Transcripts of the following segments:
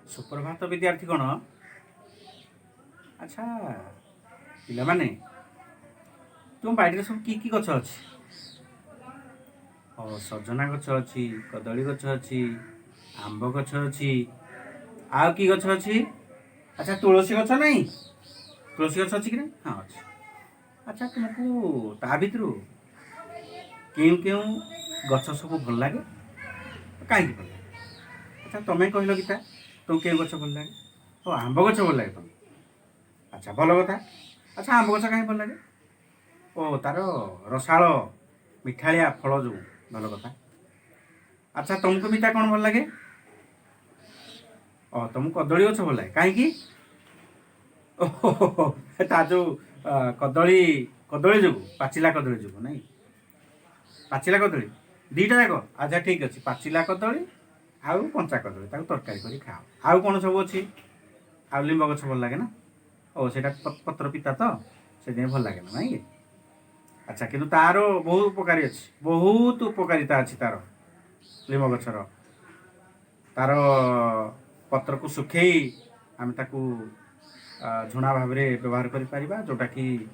सुप्रभात विद्यार्थी गण। अच्छा पिलामाने तुम बाड़ी सब कि गछ अच्छी? सजना गछ अच्छी, कदली गछ अच्छी, आंब गछ अच्छी, आउ कि गछ अच्छी? अच्छा तुलसी गछ नहीं? तुलसी गछ अच्छी कि नहीं? हाँ अच्छी। अच्छा तुमको ता भितर क्यों क्यों गछ सब भल लगे, कहीं भल लगे? अच्छा तुम्हें कहल गीता तुम क्यों गछ भल लगे? आंब गछ भल लगे तुम? अच्छा भल कथा। अच्छा आंब गछ कहीं भल लगे? तार रसाल मिठाଳିया फल जो भल कथा। अच्छा तुमको मिता कौन भल लगे? तुमको कदली गछ भल लगे कहीं? ओहो ता जो कदली कदली जो पाचिला कदली जो नहीं, पाचिला कदली दीटा जाक। अच्छा ठीक अच्छे, पाचिला कदली आउ कंचा कदली तरकारी कर खाओ। आउ कौन सब अच्छी? आउ लिंब गछ भल लगे ना? से पत्र पिता तो से भल लगे ना नहीं? अच्छा किंतु तार बहुत उपकारी अच्छी, बहुत उपकारिता अच्छी तार लिंब गछर। तार पत्र को सुखे आम ताकू झुणा भाव में व्यवहार करें, जोटा कि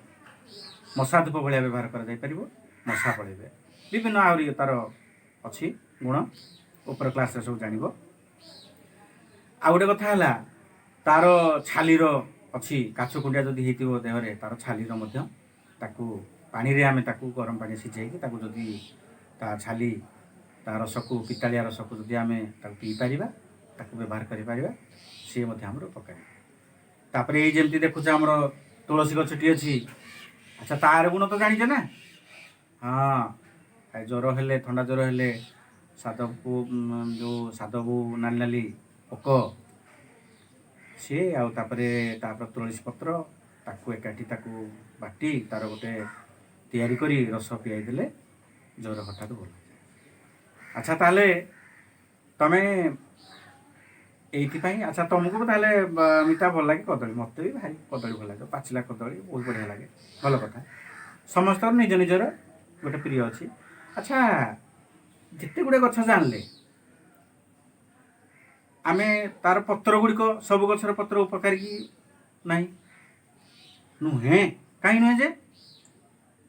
मशा धूप भाया व्यवहार कर मशा पड़े। विभिन्न आहरी तार अच्छी गुण उपर क्लास सब जान। आउ गोटे कथा है तार छालीर अच्छी काछ कुंडिया जदि हो देहरे तार छालीर पानी रे आमे ताकू गरम पानी सिझेकी जदि ता छाली ता रस को पितालिया रस को जदि आमे पी पार व्यवहार कर सी उपकारी। तापर ये जमती देखुच आम तुलसी गछटी अच्छी। अच्छा तार गुण तो जानी ना? हाँ ज्वर हेले थंडा ज्वर हेले साधव को जो साधव नाली नाली पोक सी आउे तुलसी पत्र ताकू एकाठी ताकू बाटी तार गोटे तैयारी करी रस पियाई देले ज्वर हठात भल। अच्छा ताले तमें ये अच्छा तुमको ताले मिता भल लगे कदली? मत भी भारी कदली भल लगे, पाचिला कदली बहुत बढ़िया लगे। भल कथा, समस्त निज निजर गोटे प्रिय अच्छी। अच्छा जिते गुड़े गछ जानले आमे तार पत्र गुड़िक सब गचर पत्र उपकारी कि नहीं? नुहे कहीं नुहे जे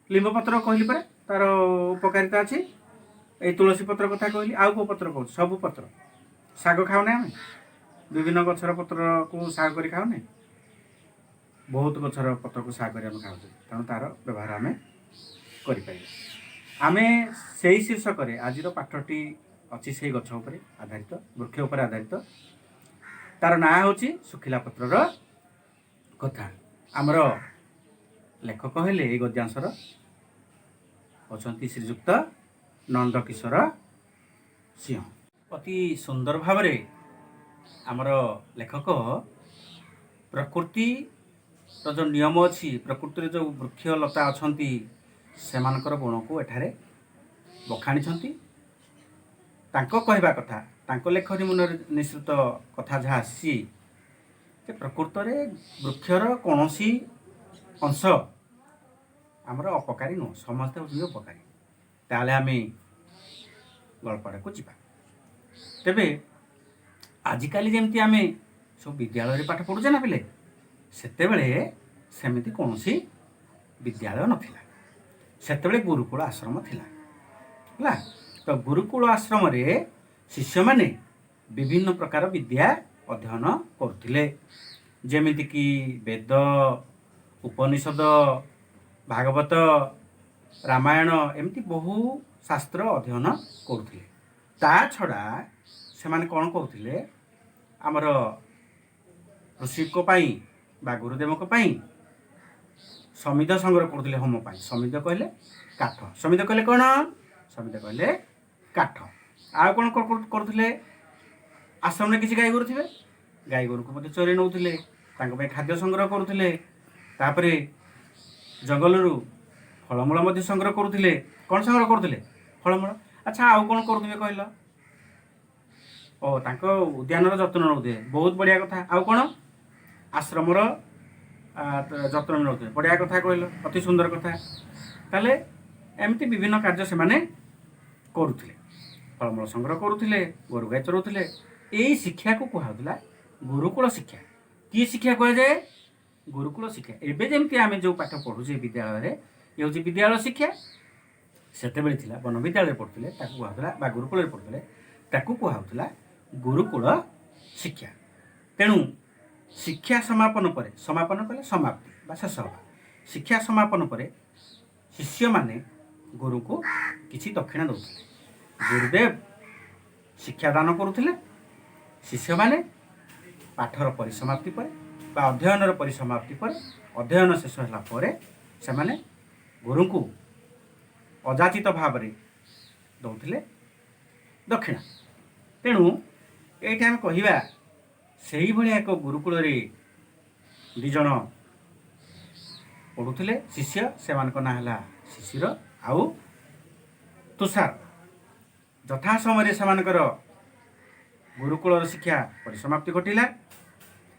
लिंब पत्र कहली पर तार उपकारिता अच्छी। ये तुलसी पत्र कथा कहली, आउ को पत्र कह? सब पत्र शाग खाओ ना? आम विभिन्न गचर पत्र को शाग कर खाओ ना? बहुत गचर पत्र को शाग कर खाऊ, तेणु तार व्यवहार आम कर। आमे से शीर्षक आज पाठटी अच्छी से गछ उपर आधारित, वृक्ष उपर आधारित। तार ना हूँ सुखिला पत्रर कथा। आमर लेखक हेले ये गद्यांशर अच्छा श्रीजुक्त नंदकिशोर सिंह। अति सुंदर भाव आमर लेखक प्रकृति जो नियम अच्छी, प्रकृति जो वृक्ष लता अच्छा सेमानकर गुण को एठारे बखाणी। तांको कहवा कथा, तांको लेखनी मन निश्चित कथा जहाँ आसी प्रकृत में वृक्षर कौन सी अंश आमर अपकारी नुह, समस्ते हूँ उपकारी। ताले आम गल्पटा को जीवा। तेबे आजिकाली जमती आम सब विद्यालय पाठ पढ़ुचे ना पिले, सेते सेमिति कौन सी विद्यालय नथिला। सेते गुरुकुल आश्रम थिला। तो गुरुकुल आश्रम रे शिष्य माने विभिन्न प्रकार विद्या अध्ययन करुथिले, जेमिति कि वेद, उपनिषद, भागवत, रामायण एमती बहु शास्त्र अध्ययन करुथिले। ता छड़ा से माने कौन करुथिले, आमर ऋषि को पाई बा गुरुदेव को पाई समिध संग्रह करुथिले। होम पाई समिध कहले काठ, समिध कहले कौन? समिध कहले काठ। आ कौन करुथिले? आश्रम में किसी गाई गोरु थे, गाई गोरु को चोरी नौथिले, खाद्य संग्रह करुथिले। तापरे जंगल फलमूल संग्रह करुथिले। कौन संग्रह करुथिले? फलमूल। अच्छा आउ कौन करुथिबे कहल? उद्यानर जत्न नौथिबे, बहुत बढ़िया कथा। आउ कौन? आश्रमर जत्न नौथिबे, बढ़िया कथा कहल, अति सुंदर कथा। ताले एमती विभिन्न कार्य से माने करुथिले, फलमूल संग्रह करुथिले, गोरु गाई चराउथिले। यही शिक्षा को कहुला गुरुकुल शिक्षा कि शिक्षा कह जाए गुरुकुल शिक्षा एवं जमी आम जो पाठ पढ़ुचे विद्यालय ये हूँ विद्यालय शिक्षा से वन विद्यालय पढ़ुले कहला गुरुकुल पढ़ुले कहला गुरुकुल शिक्षा। तेणु शिक्षा समापन पर समापन कले समाप्ति शेष होगा शिक्षा समापन पर शिष्य माने गुरु को किसी दक्षिणा दौले गुरुदेव शिक्षा दान करुले शिष्य माने पाठर परिसमाप्ति पर अध्ययन परिसमाप्ति पर अध्ययन शेष होगा से गुरु को अजाचित भाव में दौले दक्षिणा। तेणु ये आम कह से एक गुरुकुल दिज पढ़ुले शिष्य से ना है शिशिर आउ तुषार यथा समय से गुरुकुल शिक्षा परिसमाप्ति घटिला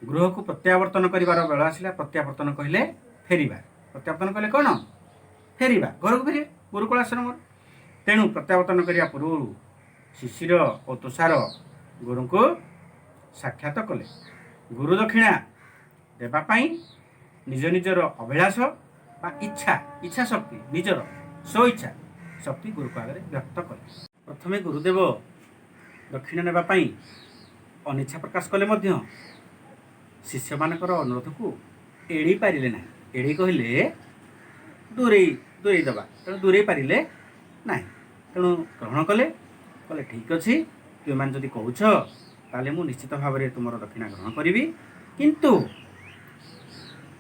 गृह को प्रत्यावर्तन कर बेल आसला प्रत्यावर्तन कहले फेरिबा प्रत्यावर्तन कहले कौन फेरिबा घर को फेर गुरुकुल आश्रम। तेणु प्रत्यावर्तन करने पूर्व शिशिर और तुषार गुरु को साक्षात कले गुरु दक्षिणा देवाई निज निजर अभिलाष बा इच्छा इच्छा शक्ति निजर स्व इच्छा शक्ति गुरु को आगे व्यक्त कले। प्रथमे गुरुदेव दक्षिणा नेबाई अनिच्छा प्रकाश कले शिष्य मानकर अनुरोध को एड़ी पारे ना एड़ी कहले दूरे दूरे दबा तेणु दूरे पारे ना तेणु ग्रहण कले कले ठीक अच्छे तुम मैंने जदि कौच ताले मु निश्चित भाव में तुम दक्षिणा ग्रहण करी किंतु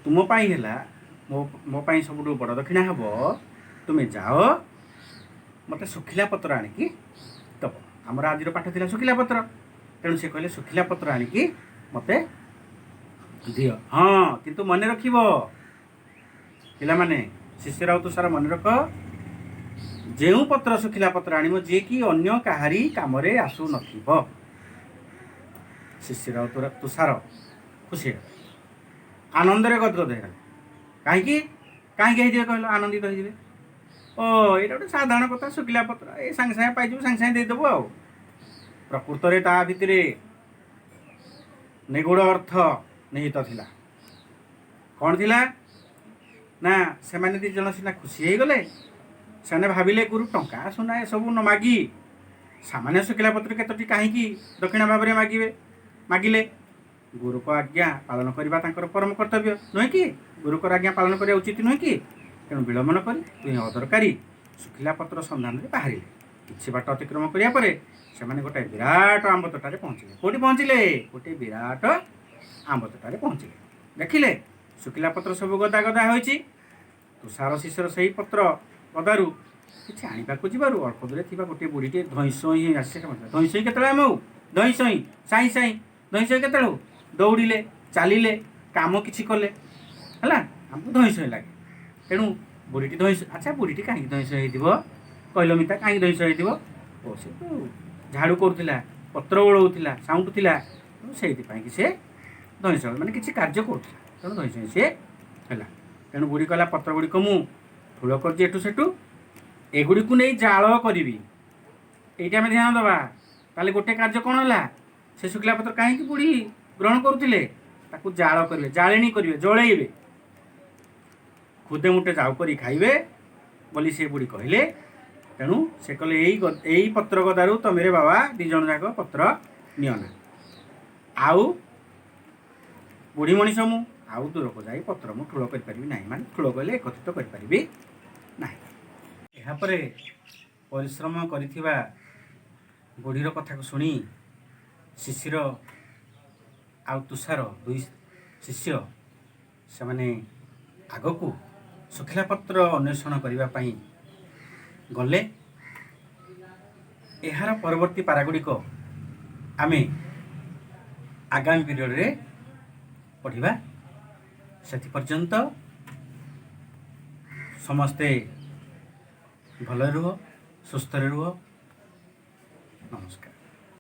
तुम है मो सब बड़ दक्षिणा हम तुम्हें जाओ मत सुखिला पत्र आणिकी दब आमर आज पाठ था सुखिला पत्र तेणु से कहले सुखिला पत्र आणिकी मत दिय हाँ किंतु मन रख पिला माने शिष्य राव तुषार मन रख जो पत्र सुखिला पत्र आनिब जे कि अन्य काहारी काम आसु नथिबो शिष्य राव तुषार खुशी आनंद गदगद है कहीं कहीं कहल आनंदित हो ओ ये गोटे साधारण कथा सुखिला पत्र ये सांगे सांगे पाई सांगे सांगे देदेबू आ प्रकृत में ता भितर निगूढ़ अर्थ निहित थिला कौन थिला ना से मैंने दी जन सीना खुशी हो गले से भाविले गुरु टंका सुना ए सब न मागी सामान्य सुखिला पत्र केतोटी कहीं दक्षिणा भाव में मागे मागिले गुरु को आज्ञा पालन करवा परम कर्तव्य नुहे कि गुरु को आज्ञा पालन करने उचित नुहे कि तेणु विलम्ब न कर तुम अदरकारी सुखिला पत्र सन्धान में बाहर किसी बाट अतिक्रम करापर से गोटे विराट आंब तोटारे पहुँचले कौटी पहुँचले गोटे विराट आंब तोटारे पहुँचले देखिले सुखिला पत्र सब गदा गदा हो तुषार शिशर से पत्र गदारू किसी आने जाबार अल्प दूर थी गोटे बुढ़ीटे धईसई आसे धईसई के धईसई साई साई धईसई के दौड़े चलिले कम कि कले है आमको धईसई लगे तेणु बुढ़ीटी धईस अच्छा बुढ़ीटी कहीं धईसई हो कहल मिता कहीं धईसई हो से तो झाड़ू करूला पत्र ओढ़ाला साउंड था से धईस मैंने किसी कार्य करूला तेणु धईसई सी है तेणु बुढ़ी कहला पत्र गुड़िक मु ठूल कर सेठू एगुड़ी को नहीं जाल करी ये आम ध्यान दबा ताले गोटे कार्य कौन है से शुक्ला पत्र कहीं बुढ़ी ग्रहण करुले जाल करेंगे जालेणी करेंगे जलैबे खुदे मुठे जाऊ कर खाइबे बोली से बुढ़ी कहले तेणु से कहले यही पत्र गदारू तुम रे बाबा दिज जाक पत्र नियना आउ बुढ़ी मनीष मु आउ दूर को जाई पत्र मु ठूल कर माने ठूल कहले एकत्रित करि यापर परिश्रम करिथिबा बुढ़ीर कथा को शुणी शिशिर आउ तुषार दुई शिष्य से माने आग को सुखिला पत्र अन्वेषण करने गले यार परवर्ती पारागुड़िक आमे आगामी पीरियड रे पढ़िबा सेति पर्यंत समस्ते भल रुह सुस्थ रुह नमस्कार।